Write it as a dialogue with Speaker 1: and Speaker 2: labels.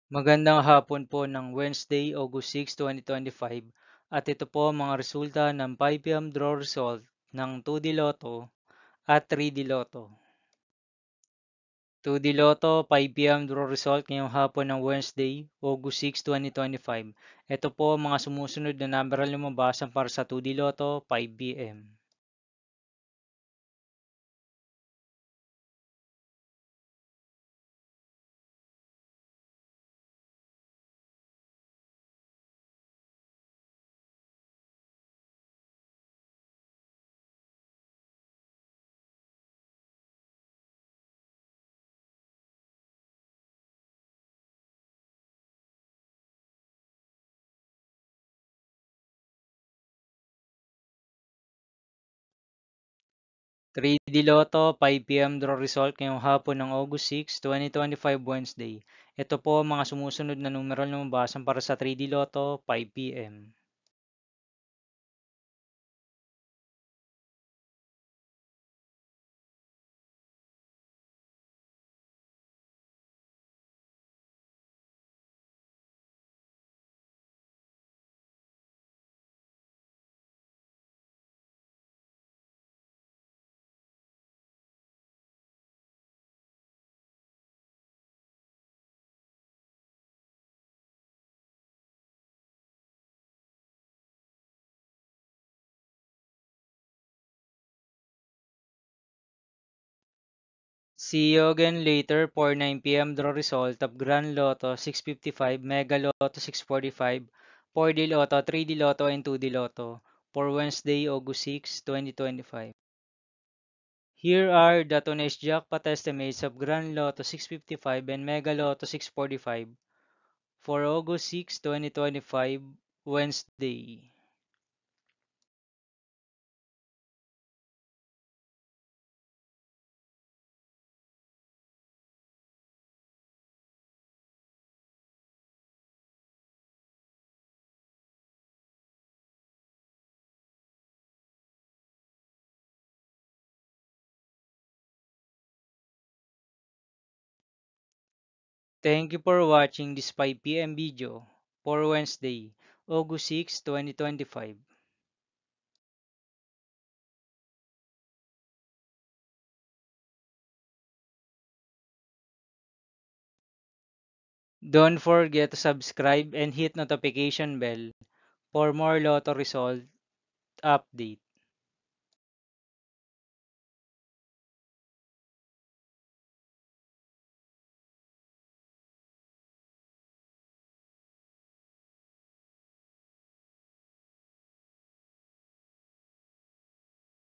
Speaker 1: Magandang hapon po ng Wednesday, August 6, 2025 at ito po ang mga resulta ng 5 p.m. draw result ng 2D Lotto at 3D Lotto. 2D Lotto 5 p.m. draw result ngayong hapon ng Wednesday, August 6, 2025. Ito po ang mga sumusunod na number na lumabas para sa 2D Lotto 5 p.m. 3D Lotto 5 p.m. draw result ngayong hapon ng August 6, 2025 Wednesday. Ito po ang mga sumusunod na numeral na lumabas para sa 3D Lotto 5 p.m. See you again later for 9 p.m. draw result of Grand Lotto 655, Mega Lotto 645, 4D Lotto, 3D Lotto, and 2D Lotto for Wednesday, August 6, 2025. Here are the today's jackpot estimates of Grand Lotto 655 and Mega Lotto 645 for August 6, 2025, Wednesday. Thank you for watching this 5 p.m. video for Wednesday, August 6, 2025. Don't forget to subscribe and hit notification bell for more Lotto result update.